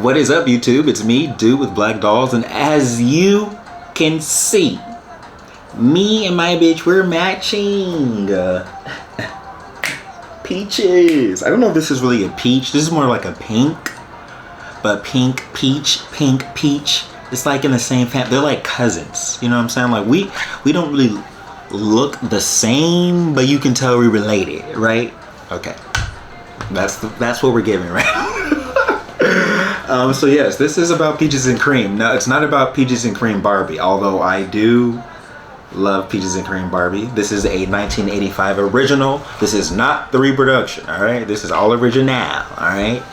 What is up, YouTube? It's me, Dudewithblackdolls, and as you can see, me and my bitch, we're matching. Peaches. I don't know if this is really a peach. This is more like a pink, but pink, peach, pink, peach. It's like in the same family. They're like cousins. You know what I'm saying? Like we don't really look the same, but you can tell we're related, right? Okay. That's what we're giving, right? So yes, this is about Peaches and Cream. Now, it's not about Peaches and Cream Barbie, although I do love Peaches and Cream Barbie. This is a 1985 original. This is not the reproduction, all right? This is all original, all right?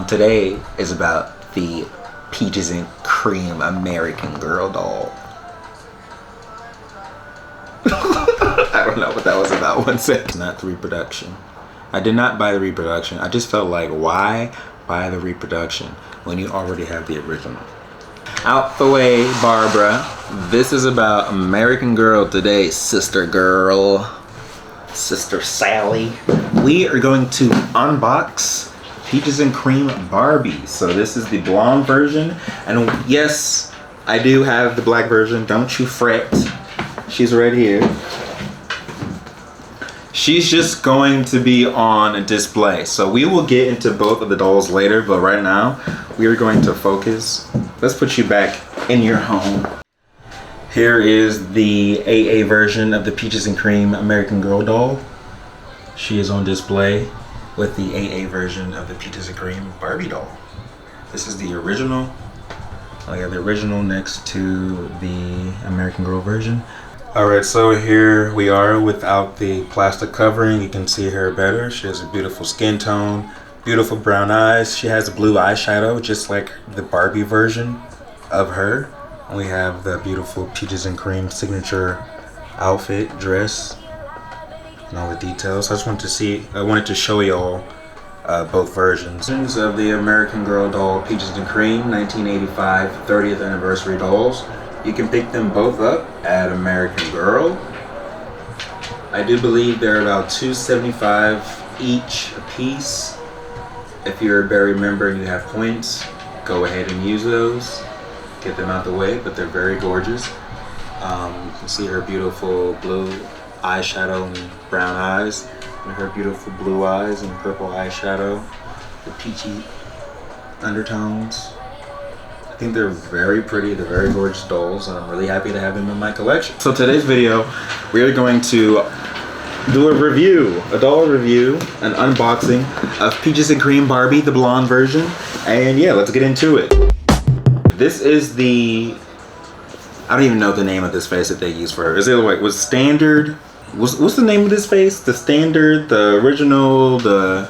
Today is about the Peaches and Cream American Girl doll. I don't know what that was about. 1 second. Not the reproduction. I did not buy the reproduction. I just felt like, why buy the reproduction when you already have the original? Out the way, Barbara. This is about American Girl today, sister girl, sister Sally. We are going to unbox Peaches and Cream Barbie. So this is the blonde version, and yes, I do have the black version. Don't you fret. She's right here. She's just going to be on a display. So we will get into both of the dolls later, but right now we are going to focus. Let's put you back in your home. Here is the AA version of the Peaches and Cream American Girl doll. She is on display with the AA version of the Peaches and Cream Barbie doll. This is the original. I have the original next to the American Girl version. Alright, so here we are without the plastic covering. You can see her better. She has a beautiful skin tone, beautiful brown eyes. She has a blue eyeshadow, just like the Barbie version of her. And we have the beautiful Peaches and Cream signature outfit, dress, and all the details. I wanted to show y'all both versions of the American Girl doll, Peaches and Cream, 1985 30th anniversary dolls. You can pick them both up at American Girl. I do believe they're about $2.75 each a piece. If you're a Berry member and you have points, go ahead and use those. Get them out the way, but they're very gorgeous. You can see her beautiful blue eyeshadow and brown eyes, and her beautiful blue eyes and purple eyeshadow, the peachy undertones. I think they're very pretty, they're very gorgeous dolls, and I'm really happy to have them in my collection. So today's video, we are going to do a review, a doll review, an unboxing of Peaches and Cream Barbie, the blonde version. And yeah, let's get into it. This is the, I don't even know the name of this face that they use for her. Is it like, was standard, what's the name of this face? The standard, the original, I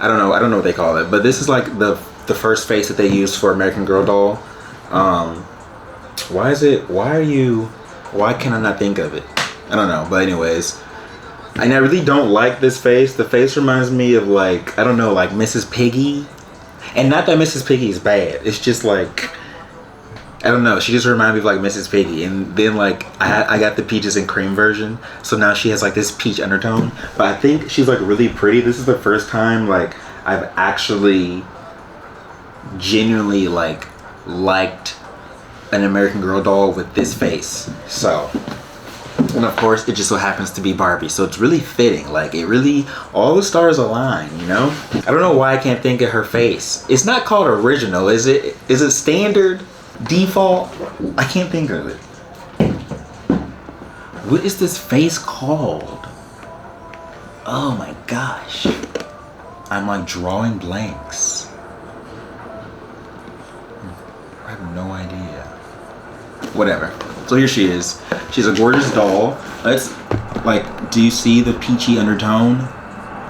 don't know what they call it, but this is like the first face that they used for American Girl doll. Why can I not think of it? I don't know, but anyways. And I really don't like this face. The face reminds me of like, I don't know, like Mrs. Piggy. And not that Mrs. Piggy is bad. It's just like, I don't know, she just reminds me of like Mrs. Piggy. And then like, I got the Peaches and Cream version. So now she has like this peach undertone. But I think she's like really pretty. This is the first time like I've actually genuinely like liked an American Girl doll with this face. So, and of course it just so happens to be Barbie, so it's really fitting. Like it really, all the stars align, you know? I don't know why I can't think of her face. It's not called original, is it? Is it standard, default? I can't think of it. What is this face called? Oh my gosh, I'm like drawing blanks. I have no idea. Whatever. So here she is. She's a gorgeous doll. Let's, like, do you see the peachy undertone?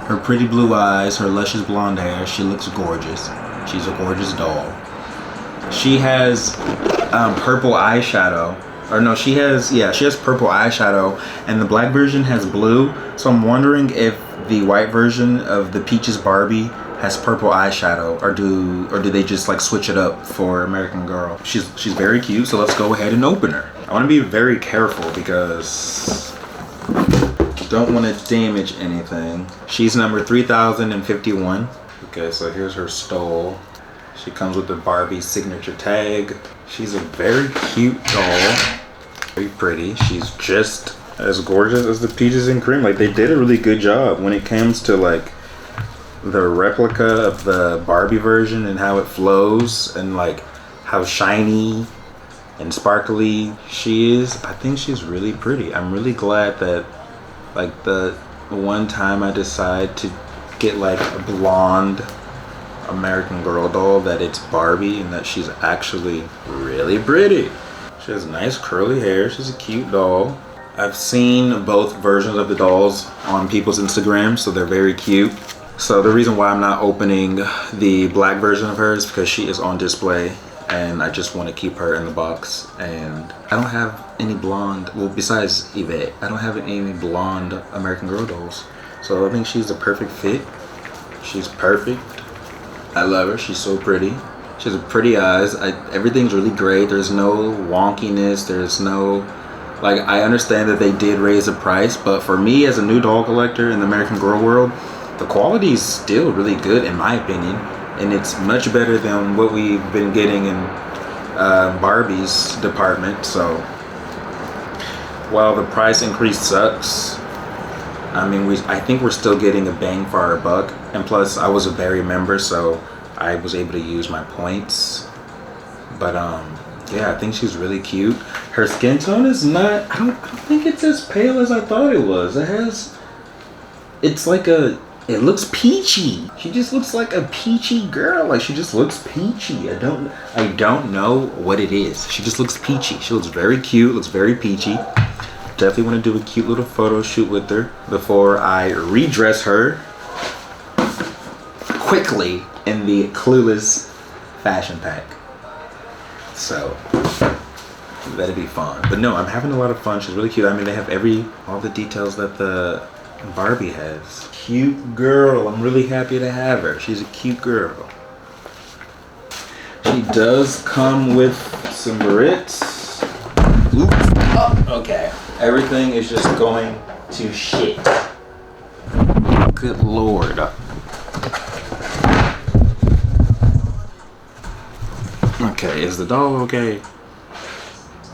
Her pretty blue eyes, her luscious blonde hair. She looks gorgeous. She's a gorgeous doll. She has purple eyeshadow. Or no, she has purple eyeshadow, and the black version has blue. So I'm wondering if the white version of the Peaches Barbie has purple eyeshadow, or do they just like switch it up for American Girl? She's very cute, so let's go ahead and open her. I want to be very careful because I don't want to damage anything. She's number 3051. Okay, so here's her stole. She comes with the Barbie signature tag. She's a very cute doll. Very pretty. She's just as gorgeous as the Peaches and Cream. Like, they did a really good job when it comes to like the replica of the Barbie version and how it flows and like how shiny and sparkly she is. I think she's really pretty. I'm really glad that like the one time I decide to get like a blonde American Girl doll, that it's Barbie and that she's actually really pretty. She has nice curly hair. She's a cute doll. I've seen both versions of the dolls on people's Instagram, so they're very cute. So the reason why I'm not opening the black version of her is because she is on display and I just want to keep her in the box. And I don't have any blonde, well, besides Yvette, I don't have any blonde American Girl dolls. So I think she's the perfect fit. She's perfect. I love her. She's so pretty. She has pretty eyes. Everything's really great. There's no wonkiness. There's no, like, I understand that they did raise the price, but for me as a new doll collector in the American Girl world, the quality is still really good in my opinion, and it's much better than what we've been getting in Barbie's department. So while the price increase sucks, I mean, I think we're still getting a bang for our buck. And plus, I was a Berry member, so I was able to use my points. But yeah, I think she's really cute. Her skin tone is not, I don't think it's as pale as I thought it was. It's like it looks peachy. She just looks like a peachy girl. Like, she just looks peachy. I don't know what it is. She just looks peachy. She looks very cute, looks very peachy. Definitely want to do a cute little photo shoot with her before I redress her quickly in the Clueless fashion pack. So that'd be fun. But no, I'm having a lot of fun. She's really cute. I mean, they have all the details that the Barbie has. Cute girl. I'm really happy to have her. She's a cute girl. She does come with some barrettes. Oops. Oh, okay. Everything is just going to shit. Good Lord. Okay, is the doll okay?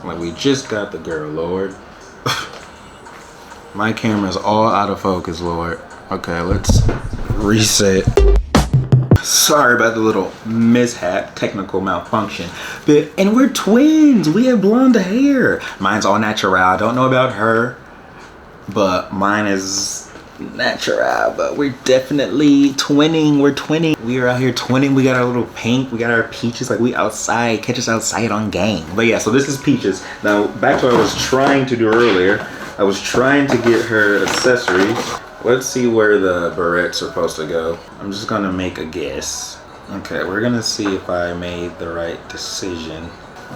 Like, we just got the girl, Lord. My camera's all out of focus, Lord. Okay, let's reset. Sorry about the little mishap, technical malfunction. And we're twins. We have blonde hair. Mine's all natural. I don't know about her, but mine is natural. But we're definitely twinning. We're twinning. We are out here twinning. We got our little pink. We got our Peaches. Like, we outside. Catch us outside on game. But yeah, so this is Peaches. Now, back to what I was trying to do earlier. I was trying to get her accessories. Let's see where the barrettes are supposed to go. I'm just gonna make a guess. Okay, we're gonna see if I made the right decision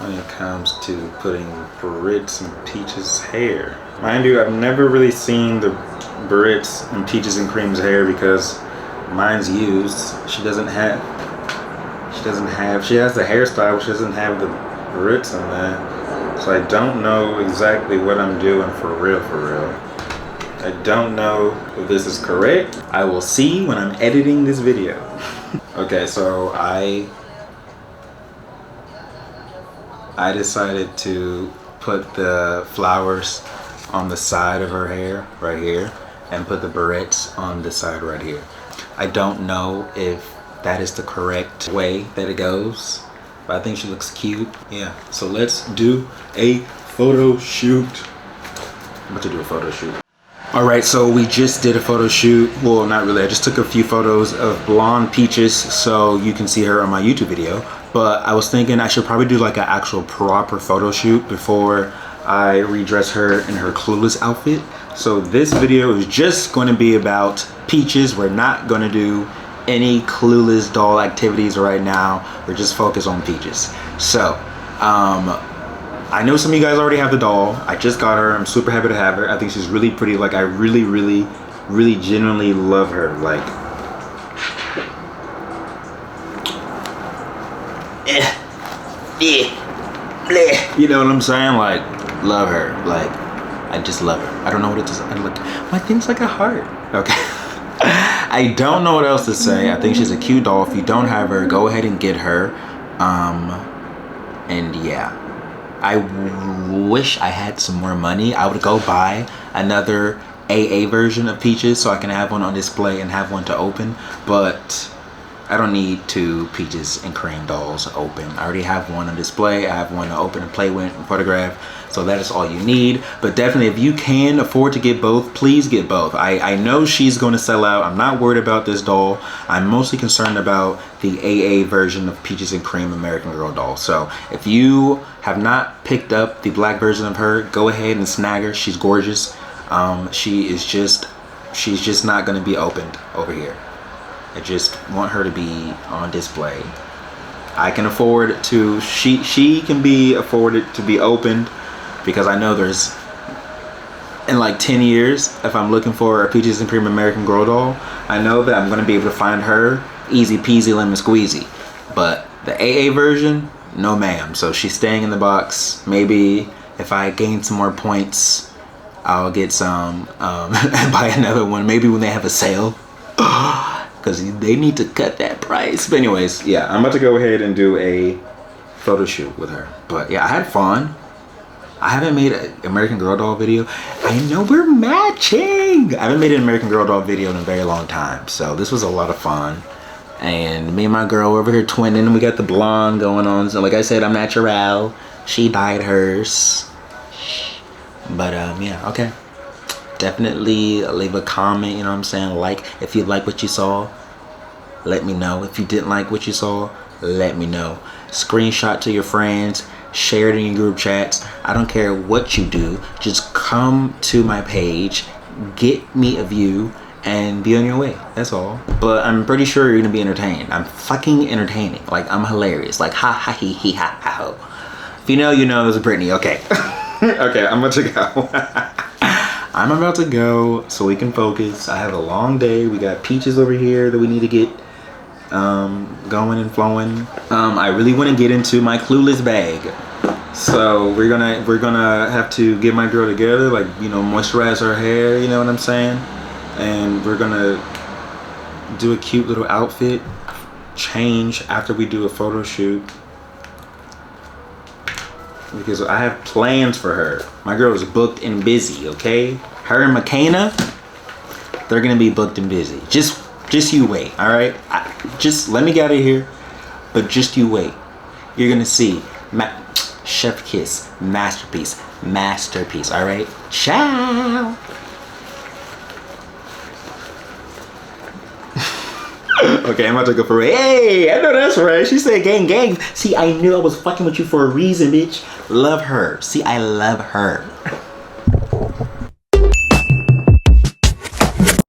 when it comes to putting barrettes in Peaches' hair. Mind you, I've never really seen the barrettes in Peaches and Cream's hair because mine's used. She has the hairstyle, but she doesn't have the barrettes in that. So I don't know exactly what I'm doing for real. I don't know if this is correct. I will see when I'm editing this video. Okay, so I decided to put the flowers on the side of her hair, right here, and put the barrettes on the side right here. I don't know if that is the correct way that it goes, but I think she looks cute. Yeah, so let's do a photo shoot. I'm about to do a photo shoot. Alright, so we just did a photo shoot. Well, not really. I just took a few photos of blonde Peaches so you can see her on my YouTube video. But I was thinking I should probably do like an actual proper photo shoot before I redress her in her Clueless outfit. So this video is just going to be about Peaches. We're not going to do any Clueless doll activities right now. We're just focused on Peaches. So, I know some of you guys already have the doll. I just got her. I'm super happy to have her. I think she's really pretty. Like, I really genuinely love her. Like, you know what I'm saying? Like, love her. Like, I just love her. I don't know what it is. I'm like, my thing's like a heart. Okay. I don't know what else to say. I think she's a cute doll. If you don't have her, go ahead and get her. And yeah, I wish I had some more money. I would go buy another AA version of Peaches so I can have one on display and have one to open, but I don't need 2 Peaches and Cream dolls open. I already have one on display. I have one to open and play with and photograph. So that is all you need. But definitely, if you can afford to get both, please get both. I know she's going to sell out. I'm not worried about this doll. I'm mostly concerned about the AA version of Peaches and Cream American Girl doll. So if you have not picked up the black version of her, go ahead and snag her. She's gorgeous. She's just not going to be opened over here. I just want her to be on display. I can afford to, she can be afforded to be opened, because I know there's, in like 10 years, if I'm looking for a Peaches and Cream American Girl doll, I know that I'm going to be able to find her easy peasy lemon squeezy. But the AA version, no ma'am. So she's staying in the box. Maybe if I gain some more points, I'll get some, buy another one. Maybe when they have a sale. Because they need to cut that price. But anyways, yeah, I'm about to go ahead and do a photo shoot with her. But yeah, I had fun. I haven't made an American Girl doll video. I know we're matching. I haven't made an American Girl doll video in a very long time. So this was a lot of fun. And me and my girl over here twinning. We got the blonde going on. So like I said, I'm natural. She dyed hers. But yeah, okay. Definitely leave a comment, you know what I'm saying? Like, if you like what you saw, let me know. If you didn't like what you saw, let me know. Screenshot to your friends, share it in your group chats. I don't care what you do. Just come to my page, get me a view, and be on your way. That's all. But I'm pretty sure you're gonna be entertained. I'm fucking entertaining. Like, I'm hilarious. Like, ha ha he he ha ha ho. If you know, you know. It was Brittany. Okay. Okay, I'm about to go. I'm about to go so we can focus. I have a long day. We got Peaches over here that we need to get going and flowing. I really want to get into my Clueless bag. So we're gonna have to get my girl together, like, you know, moisturize her hair, you know what I'm saying? And we're gonna do a cute little outfit change after we do a photo shoot, because I have plans for her. My girl is booked and busy, okay? Her and McKenna, they're gonna be booked and busy. Just you wait, all right? Just let me get out of here, but just you wait. You're gonna see chef kiss, masterpiece, all right? Ciao. Okay, I'm about to go for it. Hey, I know that's right. She said gang gang. See, I knew I was fucking with you for a reason, bitch. Love her. See, I love her.